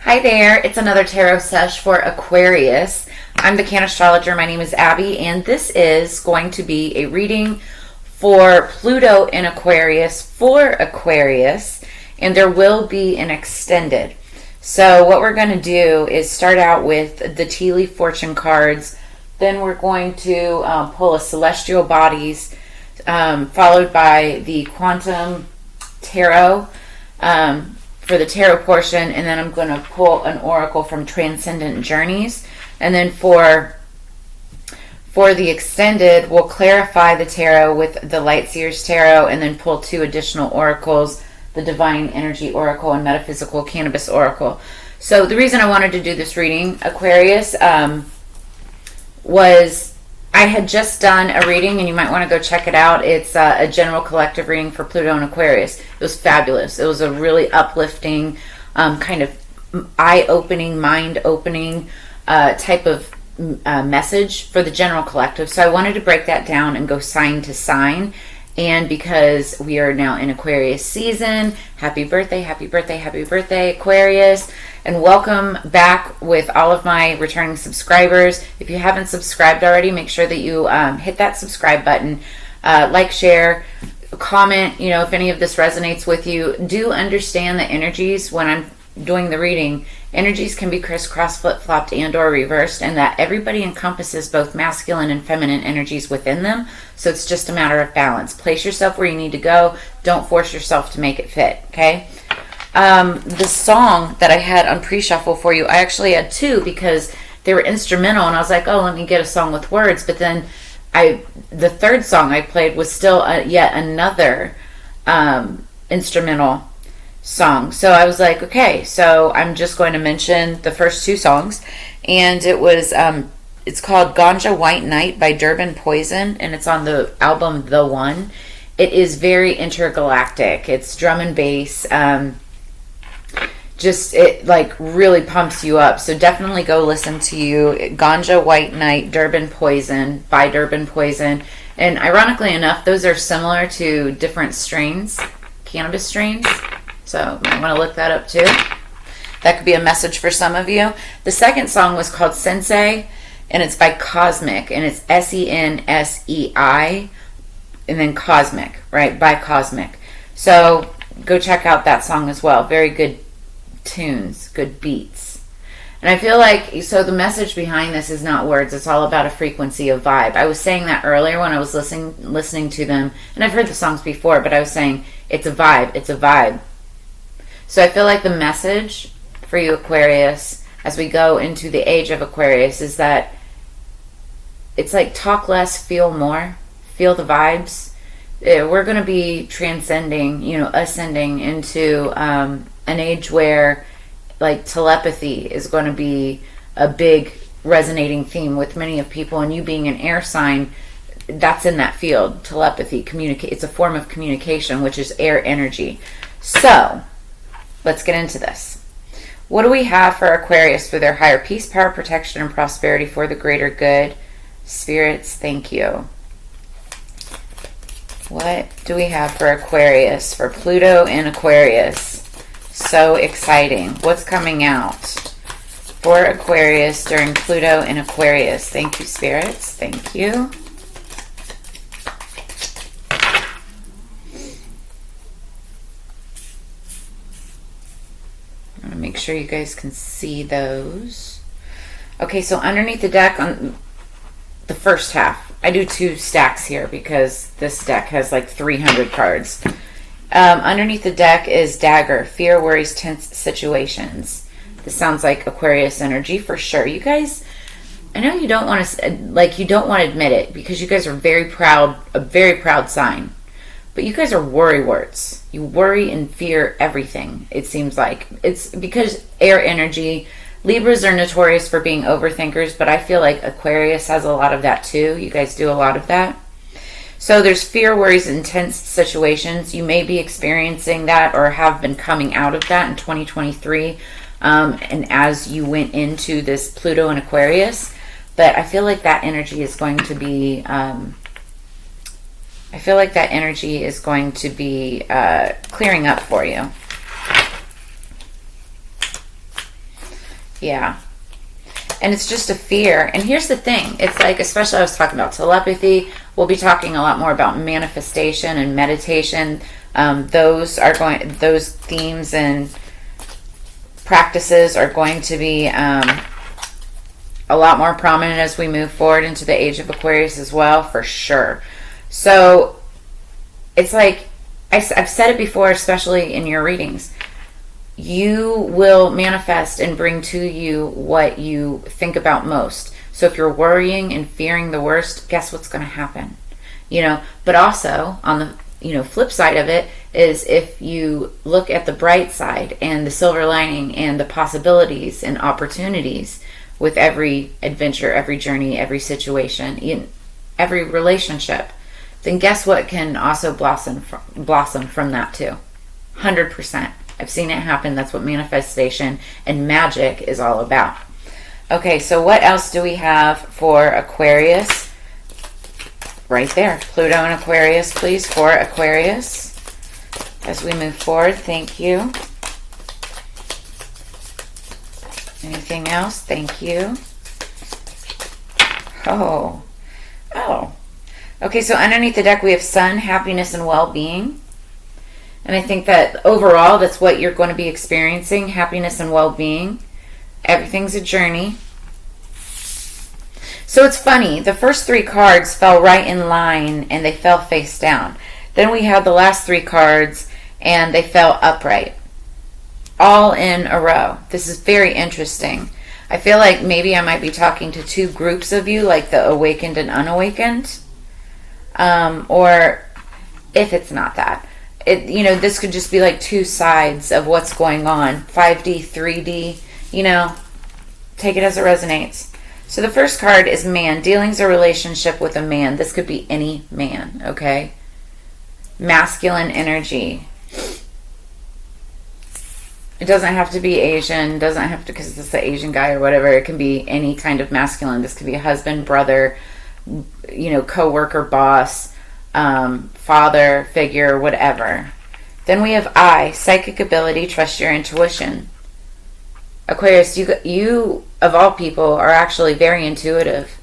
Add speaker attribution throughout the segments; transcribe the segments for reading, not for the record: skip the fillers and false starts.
Speaker 1: Hi there, it's another tarot sesh for Aquarius. I'm the Can Astrologer. My name is Abby, and this is going to be a reading for Pluto in Aquarius for Aquarius, and there will be an extended. So what we're going to do is start out with the tea leaf fortune cards, then we're going to pull a celestial bodies, followed by the quantum tarot, for the tarot portion, and then I'm going to pull an oracle from Transcendent Journeys, and then for the extended we'll clarify the tarot with the Light Seers tarot, and then pull two additional oracles, the Divine Energy Oracle and Metaphysical Cannabis Oracle. So the reason I wanted to do this reading, Aquarius, was I had just done a reading, and you might want to go check it out. It's a general collective reading for Pluto and Aquarius. It was fabulous. It was a really uplifting, kind of eye-opening, mind-opening type of message for the general collective. So I wanted to break that down and go sign to sign. And because we are now in Aquarius season, happy birthday, happy birthday, happy birthday, Aquarius. And welcome back with all of my returning subscribers. If you haven't subscribed already, make sure that you hit that subscribe button, like, share, comment, if any of this resonates with you. Do understand the energies when I'm doing the reading. Energies can be crisscross, flip-flopped, and or reversed, and that everybody encompasses both masculine and feminine energies within them. So it's just a matter of balance. Place yourself where you need to go. Don't force yourself to make it fit, okay? The song that I had on pre-shuffle for you, I actually had two because they were instrumental, and I was like, oh, let me get a song with words. But then the third song I played was still yet another instrumental song. So I was like, okay, so I'm just going to mention the first two songs, and it was it's called Ganja White Night by Durban Poison, and it's on the album The One. It is very intergalactic. It's drum and bass. It like really pumps you up. So definitely go listen to Ganja White Night, Durban Poison by Durban Poison. And ironically enough, those are similar to different strains, cannabis strains. So you might want to look that up too. That could be a message for some of you. The second song was called Sensei, and it's by Cosmic, and it's Sensei, and then Cosmic, right? By Cosmic. So go check out that song as well. Very good tunes, good beats. And I feel like, so the message behind this is not words, it's all about a frequency of vibe. I was saying that earlier when I was listening to them, and I've heard the songs before, but I was saying it's a vibe, it's a vibe. So I feel like the message for you, Aquarius, as we go into the age of Aquarius, is that it's like talk less, feel more, feel the vibes. We're going to be transcending, ascending into an age where like telepathy is going to be a big resonating theme with many of people, and you being an air sign, that's in that field. Telepathy, it's a form of communication, which is air energy. So let's get into this. What do we have for Aquarius for their higher peace, power, protection, and prosperity for the greater good? Spirits, thank you. What do we have for Aquarius, for Pluto and Aquarius? So exciting. What's coming out for Aquarius during Pluto and Aquarius? Thank you, spirits. Thank you. I'm going to make sure you guys can see those. Okay, so underneath the deck on the first half, I do two stacks here because this deck has like 300 cards. Underneath the deck is Dagger, fear, worries, tense situations. This sounds like Aquarius energy for sure. You guys, I know you don't want to, you don't want to admit it because you guys are very proud, a very proud sign. But you guys are worrywarts. You worry and fear everything, it seems like. It's because air energy. Libras are notorious for being overthinkers, but I feel like Aquarius has a lot of that too. You guys do a lot of that. So there's fear, worries, and tense situations. You may be experiencing that or have been coming out of that in 2023. And as you went into this Pluto and Aquarius. But I feel like that energy is going to be... clearing up for you. Yeah. And it's just a fear. And here's the thing. It's like, especially I was talking about telepathy. We'll be talking a lot more about manifestation and meditation. Those themes and practices are going to be a lot more prominent as we move forward into the age of Aquarius as well, for sure. So it's like, I've said it before, especially in your readings. You will manifest and bring to you what you think about most. So if you're worrying and fearing the worst, guess what's going to happen? But also on the flip side of it is, if you look at the bright side and the silver lining and the possibilities and opportunities with every adventure, every journey, every situation, every relationship, then guess what can also blossom from that too? 100%. I've seen it happen. That's what manifestation and magic is all about. Okay, so what else do we have for Aquarius? Right there. Pluto and Aquarius, please, for Aquarius. As we move forward, thank you. Anything else? Thank you. Oh. Okay, so underneath the deck we have Sun, happiness, and well-being. And I think that overall, that's what you're going to be experiencing, happiness and well-being. Everything's a journey. So it's funny, the first 3 cards fell right in line and they fell face down. Then we had the last 3 cards and they fell upright. All in a row. This is very interesting. I feel like maybe I might be talking to 2 groups of you, like the awakened and unawakened. Or if it's not that. This could just be like 2 sides of what's going on. 5D, 3D, take it as it resonates. So the first card is man. Dealing's a relationship with a man. This could be any man, okay? Masculine energy. It doesn't have to be Asian. Doesn't have to, because it's the Asian guy or whatever. It can be any kind of masculine. This could be a husband, brother, co-worker, boss, father figure, whatever. Then we have I, psychic ability, trust your intuition. Aquarius, you of all people are actually very intuitive.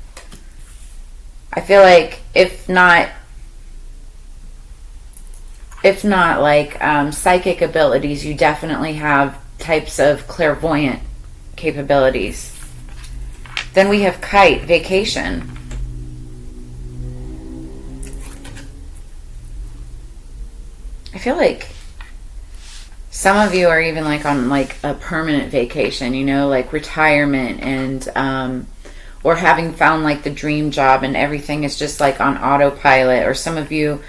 Speaker 1: I feel like if not like psychic abilities, you definitely have types of clairvoyant capabilities. Then we have kite, vacation. I feel like some of you are even like on like a permanent vacation, like retirement, and or having found like the dream job and everything is just like on autopilot. Or some of you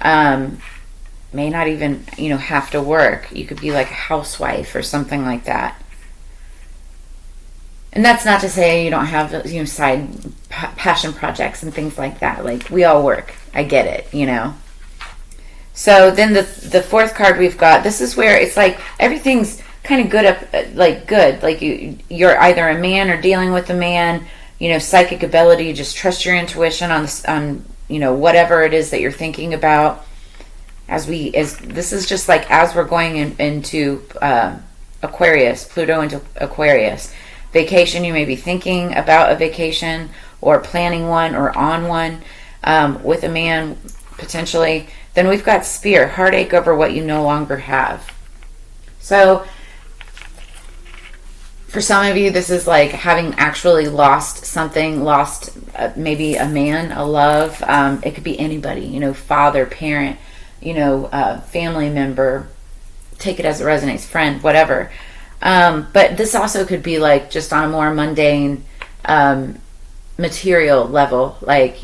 Speaker 1: may not even have to work. You could be like a housewife or something like that. And that's not to say you don't have side passion projects and things like that. Like, we all work. I get it, So then the 4th card we've got, this is where it's like everything's kind of good. Like you're either a man or dealing with a man, psychic ability, just trust your intuition on whatever it is that you're thinking about. As this is just like as we're going into Aquarius, Pluto into Aquarius. Vacation, you may be thinking about a vacation or planning one or on one with a man potentially. Then we've got Spear, heartache over what you no longer have. So for some of you, this is like having actually lost something, lost maybe a man, a love. It could be anybody, father, parent, family member. Take it as it resonates, friend, whatever. But this also could be like just on a more mundane material level, like,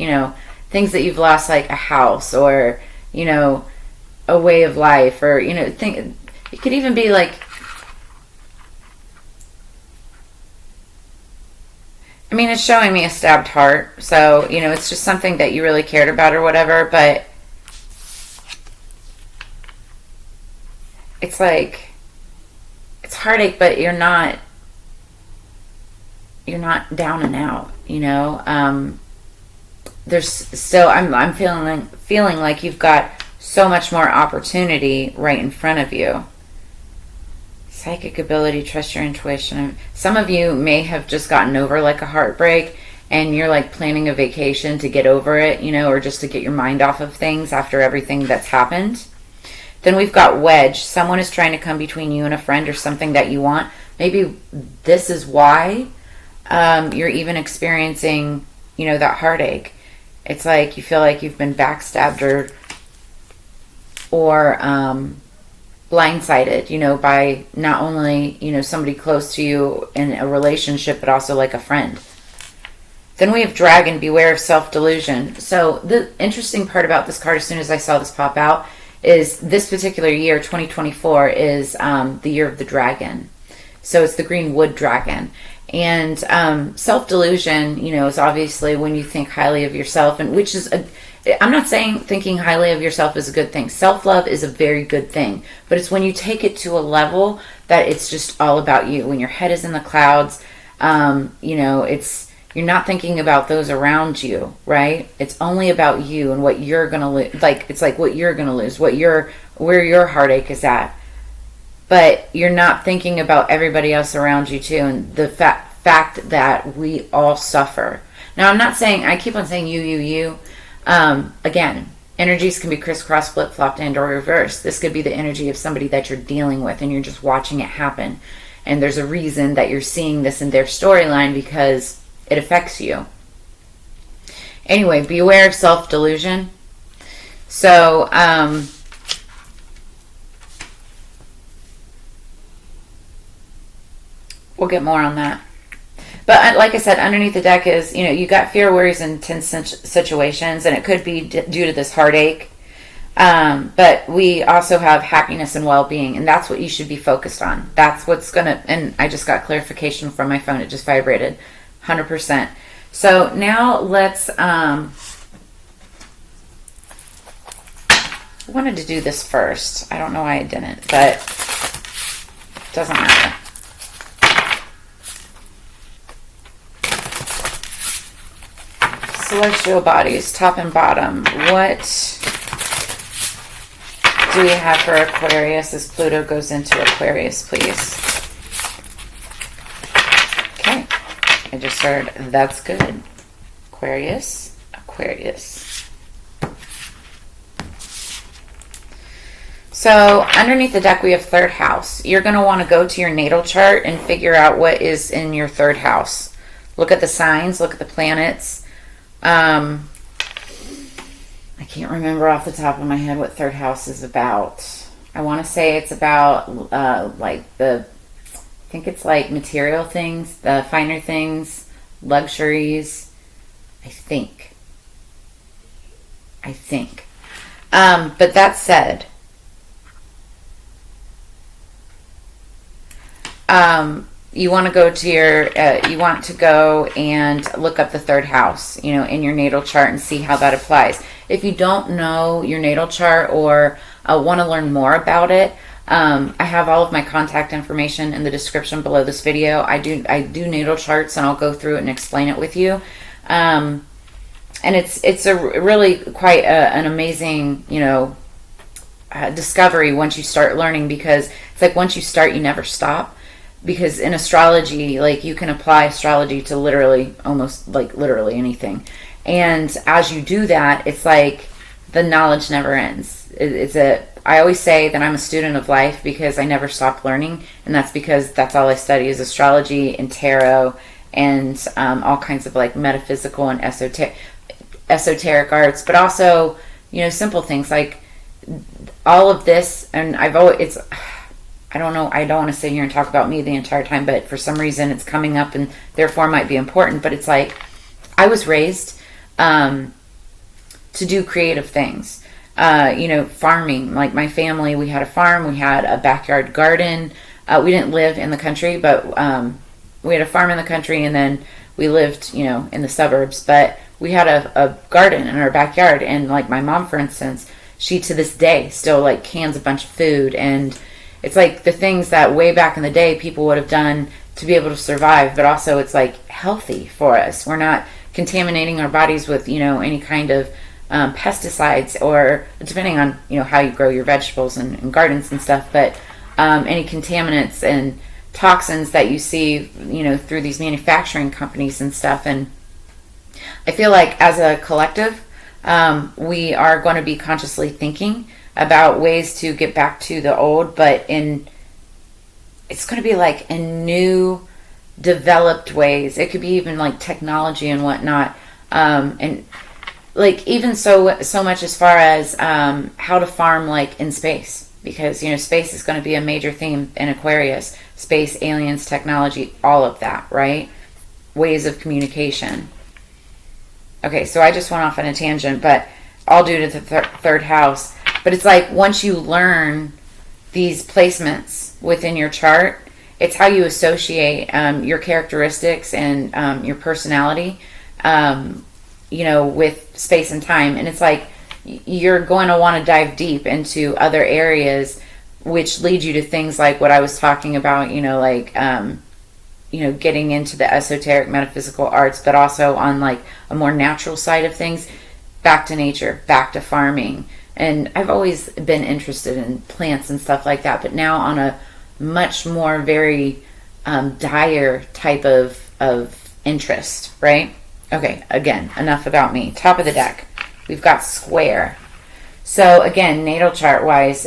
Speaker 1: things that you've lost, like a house or a way of life, or it could even be like, it's showing me a stabbed heart, so it's just something that you really cared about or whatever. But it's like, it's heartache, but you're not down and out, there's still, I'm feeling like you've got so much more opportunity right in front of you. Psychic ability, trust your intuition. Some of you may have just gotten over like a heartbreak and you're like planning a vacation to get over it, you know, or just to get your mind off of things after everything that's happened. Then we've got wedge. Someone is trying to come between you and a friend or something that you want. Maybe this is why you're even experiencing, you know, that heartache. It's like you feel like you've been backstabbed or blindsided, you know, by not only, you know, somebody close to you in a relationship, but also like a friend. Then we have dragon, beware of self-delusion. So the interesting part about this card, as soon as I saw this pop out, is this particular year, 2024, is the year of the dragon. So it's the green wood dragon. And self-delusion, you know, is obviously when you think highly of yourself, and which is I'm not saying thinking highly of yourself is a good thing. Self-love is a very good thing. But it's when you take it to a level that it's just all about you. When your head is in the clouds, you know, you're not thinking about those around you, right? It's only about you and what you're going to lose. Like, it's like what you're going to lose, where your heartache is at. But you're not thinking about everybody else around you too. And the fact that we all suffer. Now, I'm not saying, I keep on saying you. Again, energies can be crisscross, flip-flopped, and or reversed. This could be the energy of somebody that you're dealing with and you're just watching it happen. And there's a reason that you're seeing this in their storyline because it affects you. Anyway, beware of self-delusion. So, we'll get more on that. But like I said, underneath the deck is, you know, you got fear, worries, and tense situations, and it could be due to this heartache. But we also have happiness and well-being, and that's what you should be focused on. That's what's going to, and I just got clarification from my phone. It just vibrated 100%. So now let's, I wanted to do this first. I don't know why I didn't, but it doesn't matter. Celestial bodies, top and bottom. What do we have for Aquarius as Pluto goes into Aquarius, please? Okay. I just heard that's good. Aquarius. So underneath the deck we have third house. You're going to want to go to your natal chart and figure out what is in your third house. Look at the signs, look at the planets. I can't remember off the top of my head what third house is about. I want to say it's about I think it's like material things, the finer things, luxuries. I think. But that said, you want to go to you want to go and look up the third house, you know, in your natal chart and see how that applies. If you don't know your natal chart or want to learn more about it, I have all of my contact information in the description below this video. I do natal charts, and I'll go through it and explain it with you. And it's a really quite an amazing, you know, discovery once you start learning, because it's like once you start, you never stop. Because in astrology, like, you can apply astrology to literally anything. And as you do that, it's like the knowledge never ends. I always say that I'm a student of life because I never stop learning. And that's because that's all I study is astrology and tarot and all kinds of like metaphysical and esoteric arts. But also, you know, simple things like all of this. And I don't know, I don't want to sit here and talk about me the entire time, but for some reason it's coming up and therefore might be important. But it's like, I was raised to do creative things. You know, farming. Like my family, we had a farm, we had a backyard garden. We didn't live in the country, but we had a farm in the country, and then we lived, you know, in the suburbs. But we had a garden in our backyard, and like my mom, for instance, she to this day still like cans a bunch of food, and it's like the things that way back in the day people would have done to be able to survive, but also it's like healthy for us. We're not contaminating our bodies with, you know, any kind of pesticides, or depending on, you know, how you grow your vegetables and gardens and stuff. But any contaminants and toxins that you see, through these manufacturing companies and stuff. And I feel like as a collective, we are going to be consciously thinking about ways to get back to the old, but it's going to be like in new, developed ways. It could be even like technology and whatnot, and like even so much as far as how to farm like in space, because space is going to be a major theme in Aquarius. Space, aliens, technology, all of that, right? Ways of communication. Okay, so I just went off on a tangent, but all due to the third house. But it's like once you learn these placements within your chart, it's how you associate your characteristics and your personality, with space and time. And it's like you're going to want to dive deep into other areas, which lead you to things like what I was talking about, getting into the esoteric metaphysical arts, but also on like a more natural side of things, back to nature, back to farming. And I've always been interested in plants and stuff like that, but now on a much more very dire type of interest, right? Okay, again, enough about me. Top of the deck, we've got square. So again, natal chart wise,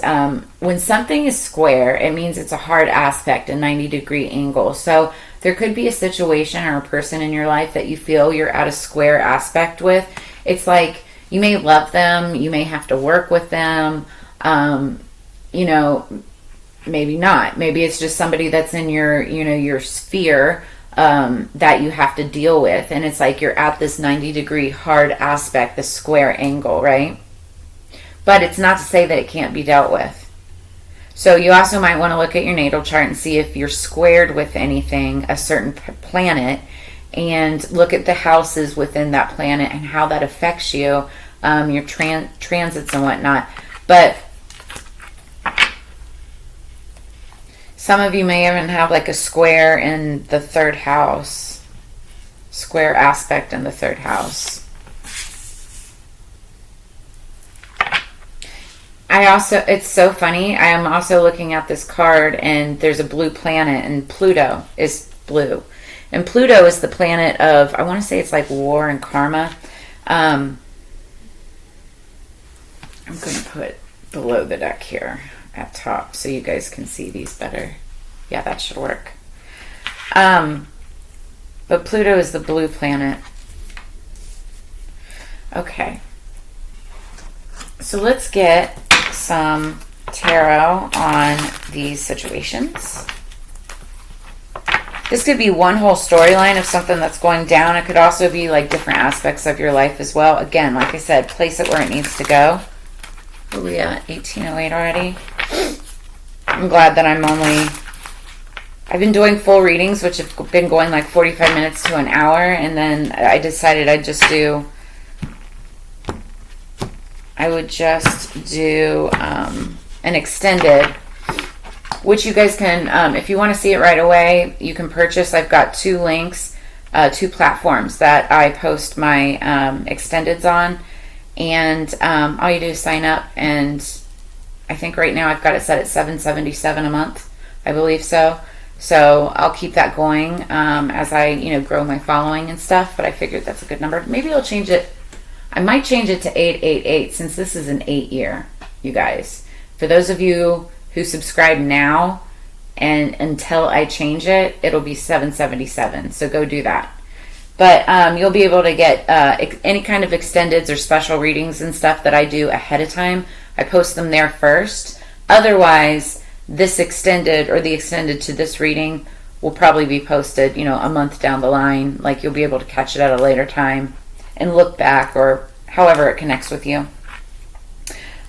Speaker 1: when something is square, it means it's a hard aspect, a 90-degree angle. So there could be a situation or a person in your life that you feel you're at a square aspect with. It's like you may love them, you may have to work with them, maybe not. Maybe it's just somebody that's in your sphere that you have to deal with. And it's like you're at this 90-degree hard aspect, this square angle, right? But it's not to say that it can't be dealt with. So you also might want to look at your natal chart and see if you're squared with anything, a certain planet, and look at the houses within that planet and how that affects you, your transits and whatnot. But some of you may even have like a square in the third house, square aspect in the third house. It's so funny, I am also looking at this card and there's a blue planet, and Pluto is blue. And Pluto is the planet of, I want to say it's like war and karma. I'm going to put below the deck here at top so you guys can see these better. Yeah, that should work. But Pluto is the blue planet. Okay. So let's get some tarot on these situations. This could be one whole storyline of something that's going down. It could also be like different aspects of your life as well. Again, like I said, place it where it needs to go. Are we at 1808 already? I'm glad that I've been doing full readings, which have been going like 45 minutes to an hour, and then I decided I would just do an extended, which you guys can, if you want to see it right away, you can purchase. I've got two links, two platforms that I post my extendeds on, and all you do is sign up, and I think right now I've got it set at $7.77 a month, I believe so. So I'll keep that going as I grow my following and stuff, but I figured that's a good number. Maybe I'll change it. I might change it to 888 since this is an 8-year, you guys. For those of you who subscribe now, and until I change it, it'll be $7.77. So go do that. But you'll be able to get any kind of extendeds or special readings and stuff that I do ahead of time. I post them there first. Otherwise, this extended or the extended to this reading will probably be posted, a month down the line. Like you'll be able to catch it at a later time and look back, or however it connects with you.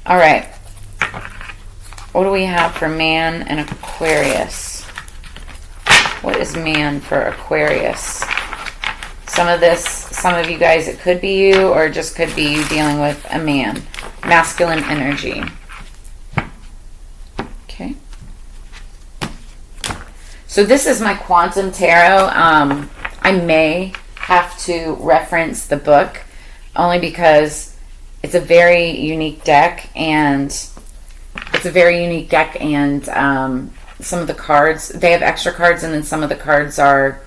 Speaker 1: All right. What do we have for man and Aquarius? What is man for Aquarius? Some of you guys, it could be you, or just could be you dealing with a man. Masculine energy. Okay. So this is my quantum tarot. I may have to reference the book only because it's a very unique deck, and it's a very unique deck, and some of the cards, they have extra cards, and then some of the cards are,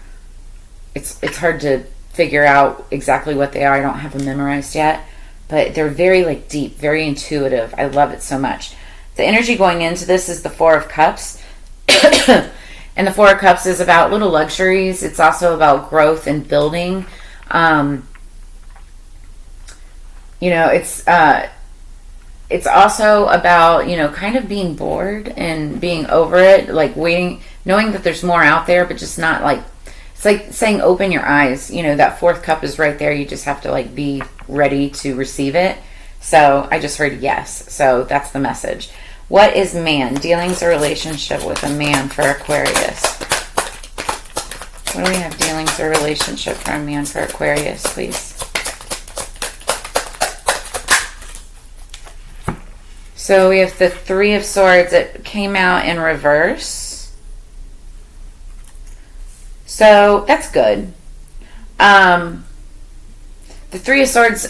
Speaker 1: it's hard to figure out exactly what they are. I don't have them memorized yet, but they're very like deep, very intuitive. I love it so much. The energy going into this is the Four of Cups. And the Four of Cups is about little luxuries. It's also about growth and building. It's also about, kind of being bored and being over it, like waiting, knowing that there's more out there, but just not like, it's like saying open your eyes. That fourth cup is right there. You just have to like be ready to receive it. So I just heard yes. So that's the message. What is man? Dealings or relationship with a man for Aquarius. What do we have? Dealings or relationship for a man for Aquarius, please. So we have the Three of Swords that came out in reverse. So that's good. The Three of Swords,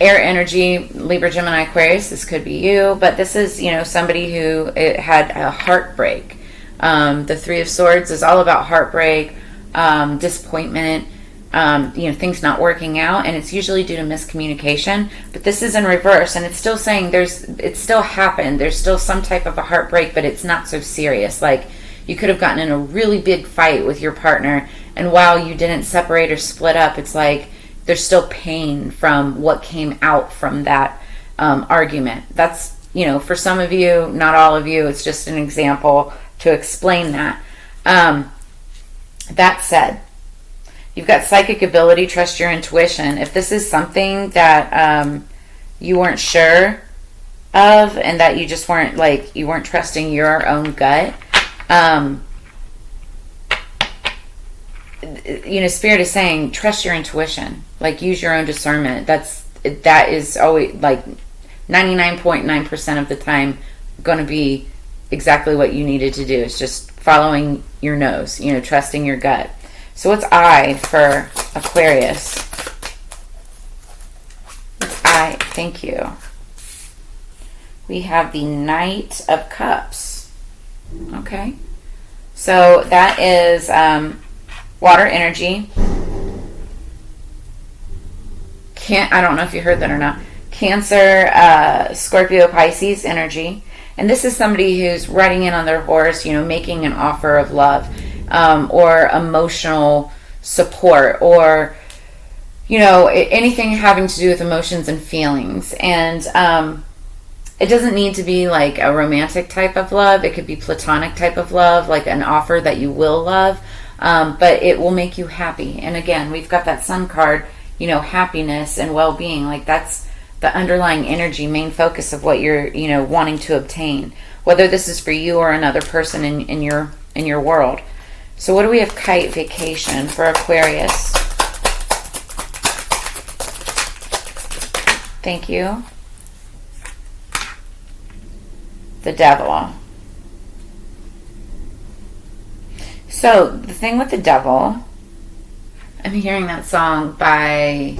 Speaker 1: air energy, Libra, Gemini, Aquarius. This could be you, but this is, somebody who had a heartbreak. The Three of Swords is all about heartbreak, disappointment, things not working out, and it's usually due to miscommunication. But this is in reverse, and it's still saying it still happened. There's still some type of a heartbreak, but it's not so serious. Like, you could have gotten in a really big fight with your partner, and while you didn't separate or split up, it's like there's still pain from what came out from that argument. That's, for some of you, not all of you, it's just an example to explain that. That said, you've got psychic ability, trust your intuition. If this is something that you weren't sure of, and that you just weren't you weren't trusting your own gut, Spirit is saying trust your intuition. Use your own discernment. That is always 99.9% of the time going to be exactly what you needed to do. It's just following your nose, trusting your gut. So what's I for Aquarius? What's I? Thank you. We have the Knight of Cups. Okay. So that is water energy. I don't know if you heard that or not. Cancer, Scorpio, Pisces energy. And this is somebody who's riding in on their horse, making an offer of love, or emotional support, or, anything having to do with emotions and feelings. And it doesn't need to be like a romantic type of love. It could be platonic type of love, like an offer that you will love, but it will make you happy. And again, we've got that Sun card, happiness and well-being. That's the underlying energy, main focus of what you're, wanting to obtain, whether this is for you or another person in your world. So what do we have? Kite, vacation for Aquarius. Thank you. The Devil. So the thing with the Devil, I'm hearing that song by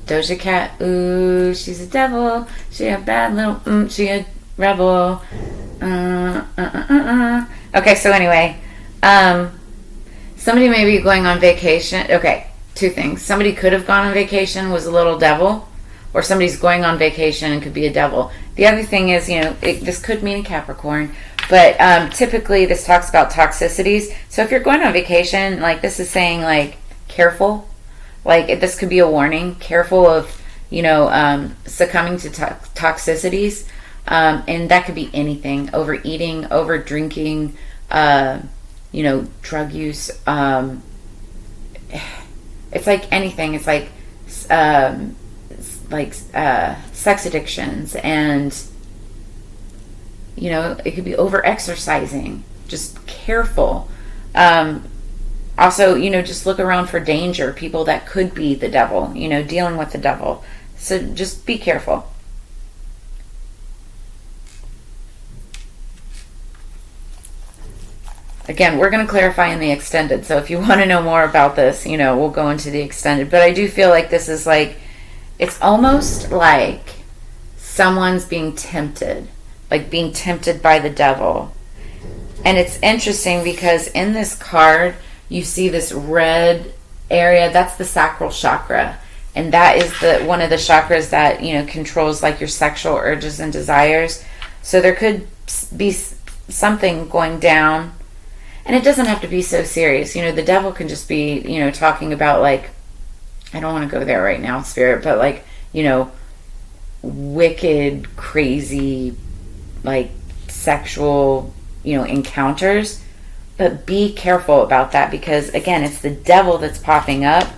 Speaker 1: Doja Cat. Ooh, she's a devil. She a bad little. She a rebel. Okay, so anyway, somebody may be going on vacation. Okay, two things. Somebody could have gone on vacation, was a little devil, or somebody's going on vacation and could be a devil. The other thing is, this could mean a Capricorn, but typically this talks about toxicities. So if you're going on vacation, this is saying careful. This could be a warning. Careful of, succumbing to toxicities. And that could be anything. Overeating, over drinking, drug use. It's like anything. It's sex addictions, and it could be over exercising. Just careful. Also, just look around for danger, people that could be the devil, dealing with the devil. So just be careful. Again, we're going to clarify in the extended. So if you want to know more about this, we'll go into the extended. But I do feel like this is it's almost like someone's being tempted like being tempted by the devil. And it's interesting because in this card, you see this red area. That's the sacral chakra. And that is one of the chakras that, controls like your sexual urges and desires. So there could be something going down. And it doesn't have to be so serious. The devil can just be, talking about like, I don't want to go there right now, Spirit, but like, wicked, crazy, like sexual, encounters. But be careful about that because, again, it's the devil that's popping up.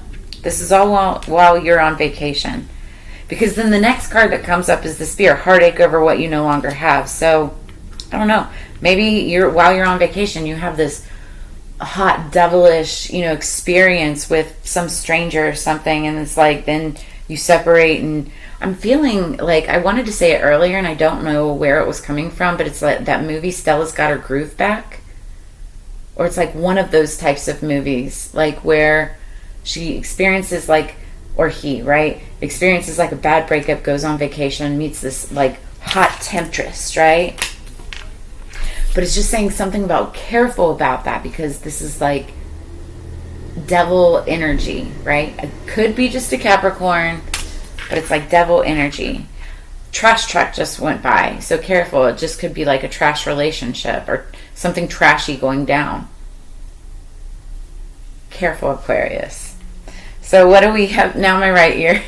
Speaker 1: This is all while you're on vacation. Because then the next card that comes up is the Spear, heartache over what you no longer have. So, I don't know. Maybe while you're on vacation, you have this hot, devilish, experience with some stranger or something. And it's like, then you separate. And I'm feeling like, I wanted to say it earlier, and I don't know where it was coming from, but it's like that movie, Stella's Got Her Groove Back. Or it's like one of those types of movies, like where she experiences like, or he, right? Experiences like a bad breakup, goes on vacation, meets this like hot temptress, right? But it's just saying something about careful about that because this is like devil energy, right? It could be just a Capricorn, but it's like devil energy. Trash truck just went by, so careful. It just could be like a trash relationship or something trashy going down. Careful, Aquarius. So what do we have now? My right ear.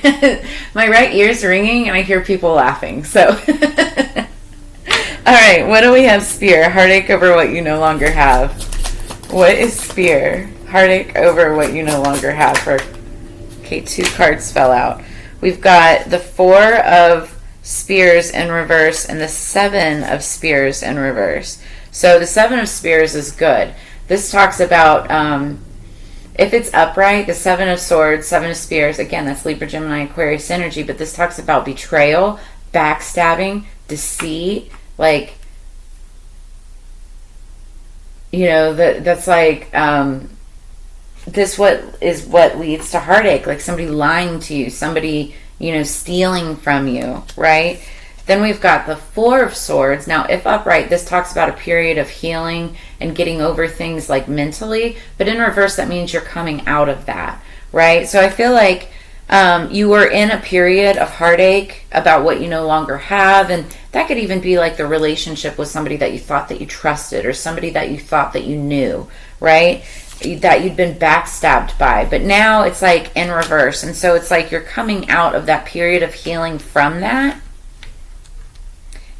Speaker 1: My right ear's ringing and I hear people laughing. So, all right, what do we have? Spear, heartache over what you no longer have. What is Spear? Heartache over what you no longer have. Okay, 2 cards fell out. We've got the 4 of Spears in reverse and the 7 of Spears in reverse. So the 7 of Spears is good. This talks about if it's upright, the 7 of Swords, 7 of Spears, again, that's Libra, Gemini, Aquarius energy, but this talks about betrayal, backstabbing, deceit, like, that's like, this what leads to heartache, like somebody lying to you, somebody, stealing from you, right? Then we've got the 4 of Swords. Now, if upright, this talks about a period of healing and getting over things like mentally. But in reverse, that means you're coming out of that, right? So I feel like you were in a period of heartache about what you no longer have. And that could even be like the relationship with somebody that you thought that you trusted or somebody that you thought that you knew, right? That you'd been backstabbed by. But now it's like in reverse. And so it's like you're coming out of that period of healing from that.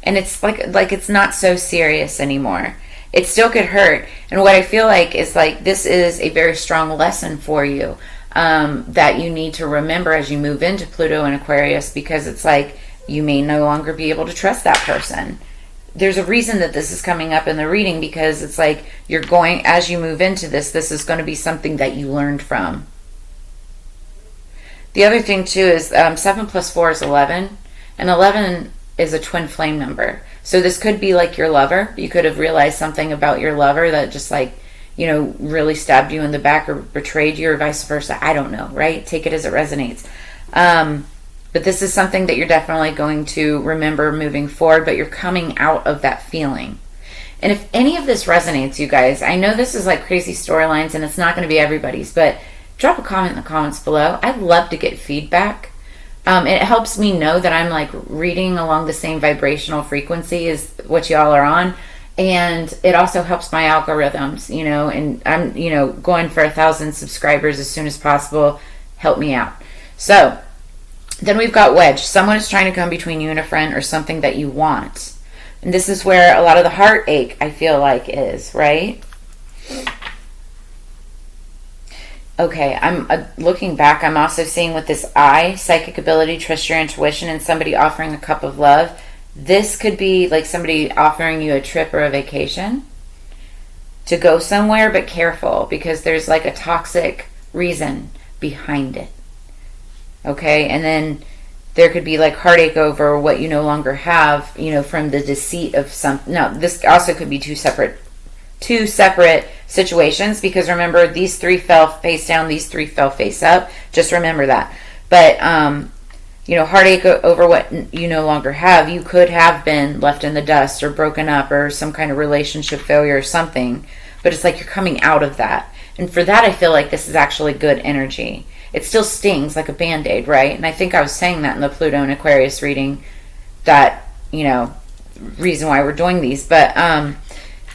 Speaker 1: And it's like it's not so serious anymore. It still could hurt. And what I feel like is like this is a very strong lesson for you that you need to remember as you move into Pluto and Aquarius, because it's like you may no longer be able to trust that person. There's a reason that this is coming up in the reading, because it's like you're going, as you move into this is going to be something that you learned from. The other thing too is 7 plus 4 is 11, and 11 is a twin flame number. So this could be like your lover. You could have realized something about your lover that just like, really stabbed you in the back or betrayed you or vice versa. I don't know, right? Take it as it resonates. But this is something that you're definitely going to remember moving forward, but you're coming out of that feeling. And if any of this resonates, you guys, I know this is like crazy storylines and it's not going to be everybody's, but drop a comment in the comments below. I'd love to get feedback. It helps me know that I'm like reading along the same vibrational frequency as what y'all are on. And it also helps my algorithms, and I'm, going for 1,000 subscribers as soon as possible. Help me out. So then we've got Wedge. Someone is trying to come between you and a friend or something that you want. And this is where a lot of the heartache, I feel like, is, right? Okay, I'm looking back. I'm also seeing with this eye, psychic ability, trust your intuition, and somebody offering a cup of love. This could be like somebody offering you a trip or a vacation to go somewhere, but careful because there's like a toxic reason behind it. Okay, and then there could be like heartache over what you no longer have, from the deceit of some. No, this also could be two separate situations, because remember, these 3 fell face down, these 3 fell face up. Just remember that. But heartache over what you no longer have. You could have been left in the dust or broken up or some kind of relationship failure or something, but it's like you're coming out of that. And for that, I feel like this is actually good energy. It still stings like a Band-Aid, right? And I think I was saying that in the Pluto and Aquarius reading, that, reason why we're doing these. But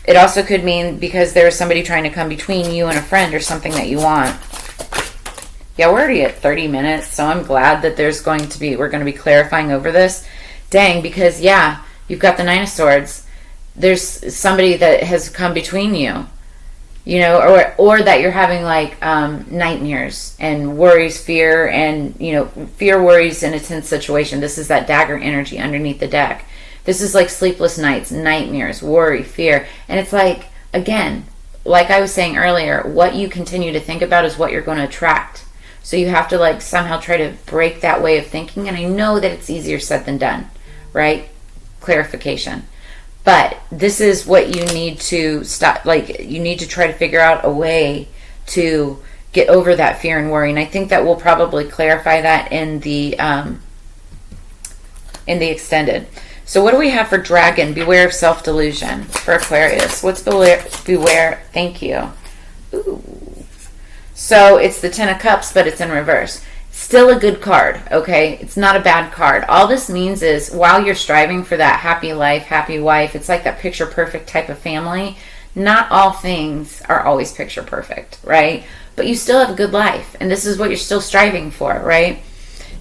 Speaker 1: it also could mean because there's somebody trying to come between you and a friend or something that you want. Yeah, we're already at 30 minutes, so I'm glad that we're going to be clarifying over this. Dang, because, yeah, you've got the Nine of Swords. There's somebody that has come between you, or that you're having, like, nightmares and worries, fear, and, fear, worries in a tense situation. This is that dagger energy underneath the deck. This is like sleepless nights, nightmares, worry, fear. And it's like, again, like I was saying earlier, what you continue to think about is what you're going to attract. So you have to, like, somehow try to break that way of thinking. And I know that it's easier said than done, right? Clarification. But this is what you need to stop. Like, you need to try to figure out a way to get over that fear and worry. And I think that we'll probably clarify that in the extended. So what do we have for Dragon? Beware of self-delusion for Aquarius. What's beware? Thank you. Ooh. So it's the Ten of Cups, but it's in reverse. Still a good card, okay? It's not a bad card. All this means is while you're striving for that happy life, happy wife, it's like that picture perfect type of family. Not all things are always picture perfect, right? But you still have a good life, and this is what you're still striving for, right?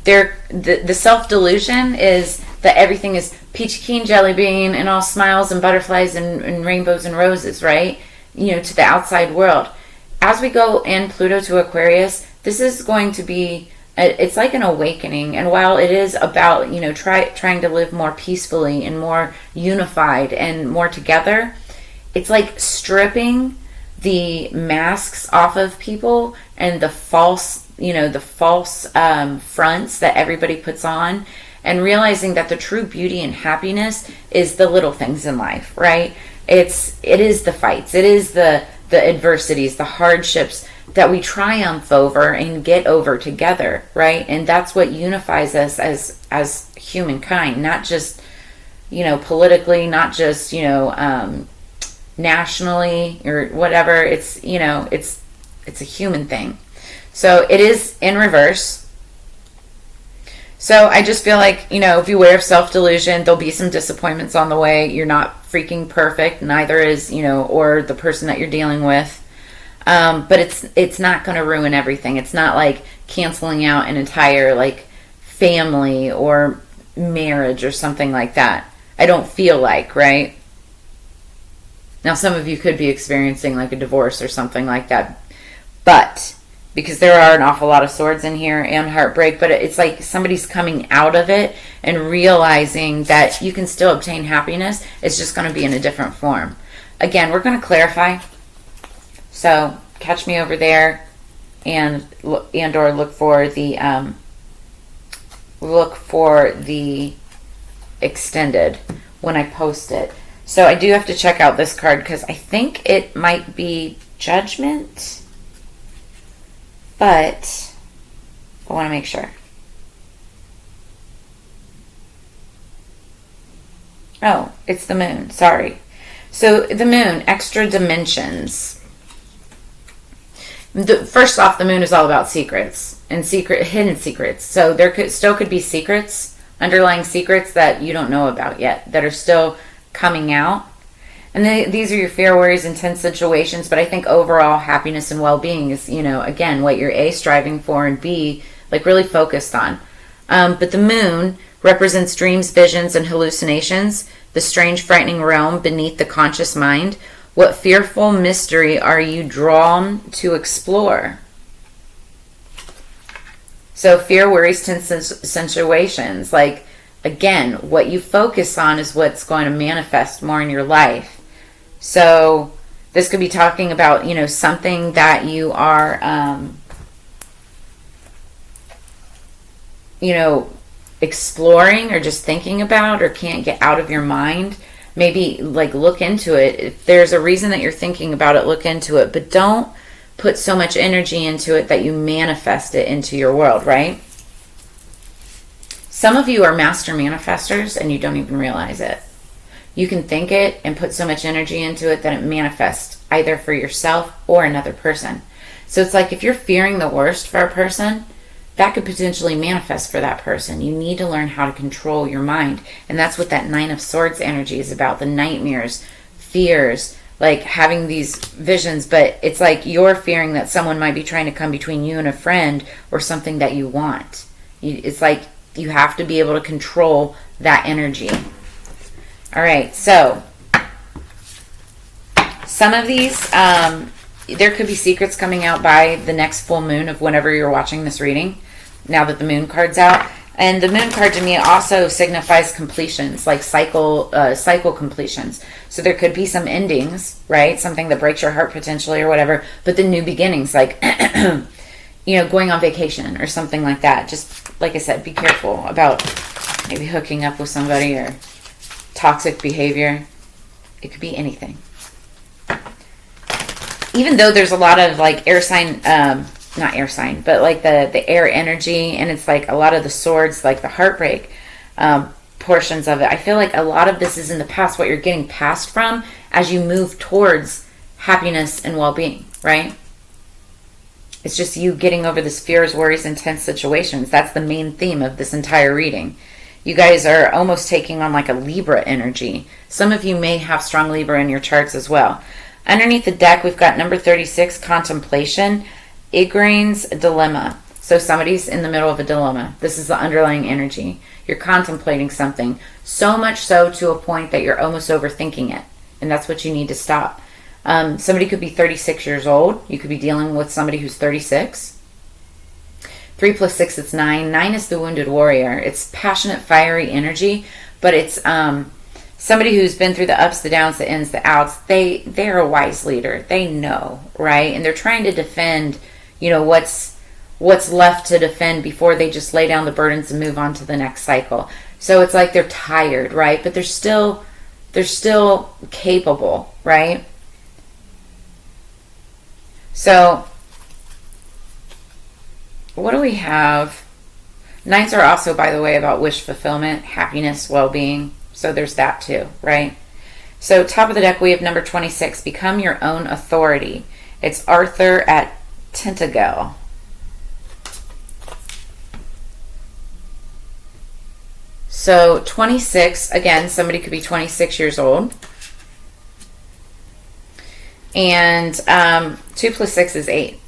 Speaker 1: The self-delusion is that everything is peachy keen jelly bean and all smiles and butterflies and rainbows and roses, right? To the outside world. As we go in Pluto to Aquarius, this is going to be, it's like an awakening. And while it is about, trying to live more peacefully and more unified and more together, it's like stripping the masks off of people and the false fronts that everybody puts on, and realizing that the true beauty and happiness is the little things in life, right? It is the fights. It is the adversities, the hardships that we triumph over and get over together, right? And that's what unifies us as humankind, not just, politically, not just, nationally or whatever. It's, it's a human thing. So it is in reverse. So I just feel like, beware of self-delusion. There'll be some disappointments on the way. You're not freaking perfect. Neither is, or the person that you're dealing with. But it's not going to ruin everything. It's not like canceling out an entire, like, family or marriage or something like that. I don't feel like, right? Now, some of you could be experiencing, like, a divorce or something like that. But because there are an awful lot of swords in here and heartbreak, but it's like somebody's coming out of it and realizing that you can still obtain happiness. It's just going to be in a different form. Again, we're going to clarify. So catch me over there and or look for the extended when I post it. So I do have to check out this card because I think it might be Judgment. But I want to make sure. Oh, it's the moon. Sorry. So the moon, extra dimensions. First off, the moon is all about secrets and hidden secrets. So there could be secrets, underlying secrets that you don't know about yet, that are still coming out. And these are your fear, worries, intense situations. But I think overall happiness and well-being is, again, what you're A, striving for, and B, like really focused on. But the moon represents dreams, visions, and hallucinations, the strange, frightening realm beneath the conscious mind. What fearful mystery are you drawn to explore? So fear, worries, tense situations. Like, again, what you focus on is what's going to manifest more in your life. So this could be talking about, something that you are, exploring or just thinking about or can't get out of your mind. Maybe, like, look into it. If there's a reason that you're thinking about it, look into it. But don't put so much energy into it that you manifest it into your world, right? Some of you are master manifestors and you don't even realize it. You can think it and put so much energy into it that it manifests either for yourself or another person. So it's like if you're fearing the worst for a person, that could potentially manifest for that person. You need to learn how to control your mind. And that's what that Nine of Swords energy is about. The nightmares, fears, like having these visions. But it's like you're fearing that someone might be trying to come between you and a friend or something that you want. It's like you have to be able to control that energy. All right, so some of these, there could be secrets coming out by the next full moon of whenever you're watching this reading, now that the moon card's out. And the moon card to me also signifies completions, like cycle completions. So there could be some endings, right? Something that breaks your heart potentially or whatever, but the new beginnings, like, going on vacation or something like that. Just, like I said, be careful about maybe hooking up with somebody or toxic behavior. It could be anything. Even though there's a lot of like air sign, not air sign, but like the air energy, and it's like a lot of the swords, like the heartbreak portions of it. I feel like a lot of this is in the past, what you're getting past from as you move towards happiness and well-being, right? It's just you getting over this fears, worries, and tense situations. That's the main theme of this entire reading. You guys are almost taking on like a Libra energy. Some of you may have strong Libra in your charts as well. Underneath the deck, we've got number 36, Contemplation, Igraine's Dilemma. So somebody's in the middle of a dilemma. This is the underlying energy. You're contemplating something, so much so to a point that you're almost overthinking it. And that's what you need to stop. Somebody could be 36 years old. You could be dealing with somebody who's 36. 3 plus 6, it's 9. 9 is the wounded warrior. It's passionate, fiery energy, but it's somebody who's been through the ups, the downs, the ins, the outs. They're a wise leader. They know, right? And they're trying to defend, what's left to defend before they just lay down the burdens and move on to the next cycle. So it's like they're tired, right? But they're still capable, right? So what do we have? Nines are also, by the way, about wish fulfillment, happiness, well-being. So there's that too, right? So top of the deck, we have number 26, Become Your Own Authority. It's Arthur at Tintagel. So 26, again, somebody could be 26 years old. And 2 plus 6 is 8.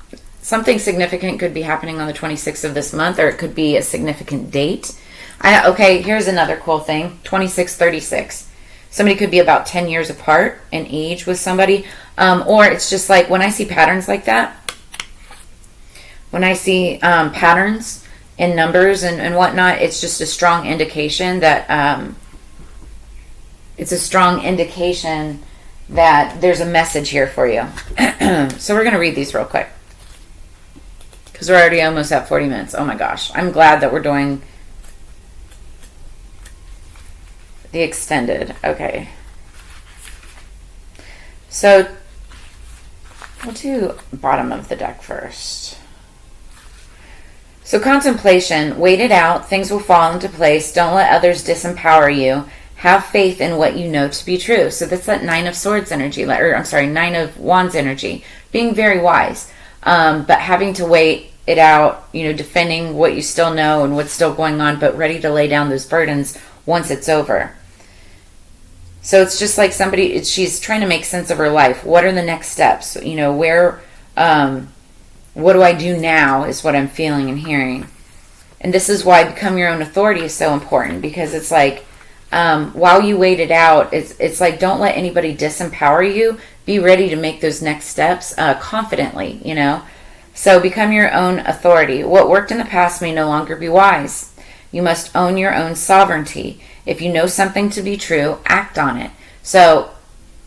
Speaker 1: Something significant could be happening on the 26th of this month, or it could be a significant date. Okay, here's another cool thing. 26, 36. Somebody could be about 10 years apart in age with somebody. Or it's just like when I see patterns like that, when I see patterns in numbers and whatnot, it's just a strong indication that there's a message here for you. So we're going to read these real quick, because we're already almost at 40 minutes. Oh my gosh. I'm glad that we're doing the extended. Okay. So we'll do bottom of the deck first. So contemplation, wait it out. Things will fall into place. Don't let others disempower you. Have faith in what you know to be true. So that's that Nine of Swords energy, Nine of Wands energy. Being very wise. But having to wait it out, defending what you still know and what's still going on, but ready to lay down those burdens once it's over. So it's just like she's trying to make sense of her life. What are the next steps? What do I do now is what I'm feeling and hearing. And this is why Become Your Own Authority is so important, because it's like, while you wait it out, it's like, don't let anybody disempower you. Be ready to make those next steps confidently, So become your own authority. What worked in the past may no longer be wise. You must own your own sovereignty. If you know something to be true, act on it. So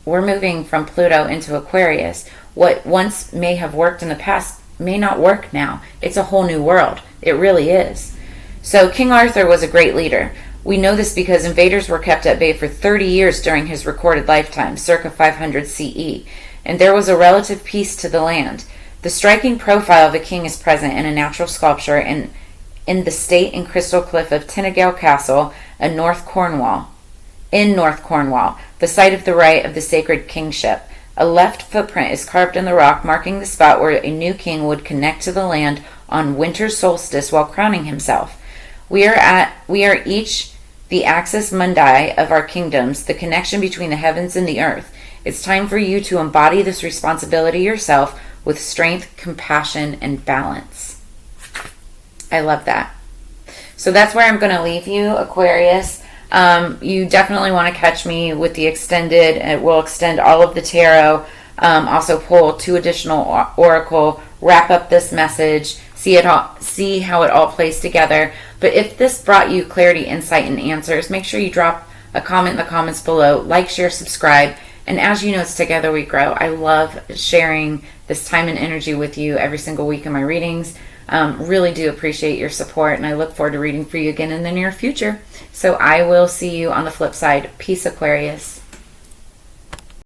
Speaker 1: we're moving from Pluto into Aquarius. What once may have worked in the past may not work now. It's a whole new world. It really is. So King Arthur was a great leader. We know this because invaders were kept at bay for 30 years during his recorded lifetime, circa 500 CE, and there was a relative peace to the land. The striking profile of the king is present in a natural sculpture and in the state and crystal cliff of Tinnegale Castle in North Cornwall, the site of the right of the sacred kingship. A left footprint is carved in the rock, marking the spot where a new king would connect to the land on winter solstice while crowning himself. We are each the axis mundi of our kingdoms, the connection between the heavens and the earth. It's time for you to embody this responsibility yourself with strength, compassion, and balance. I love that. So that's where I'm going to leave you, Aquarius. You definitely want to catch me with the extended. It will extend all of the tarot. Also pull 2 additional oracle, wrap up this message, see how it all plays together. But if this brought you clarity, insight, and answers, make sure you drop a comment in the comments below. Like, share, subscribe. And as you know, it's together we grow. I love sharing this time and energy with you every single week in my readings. Really do appreciate your support, and I look forward to reading for you again in the near future. So I will see you on the flip side. Peace, Aquarius.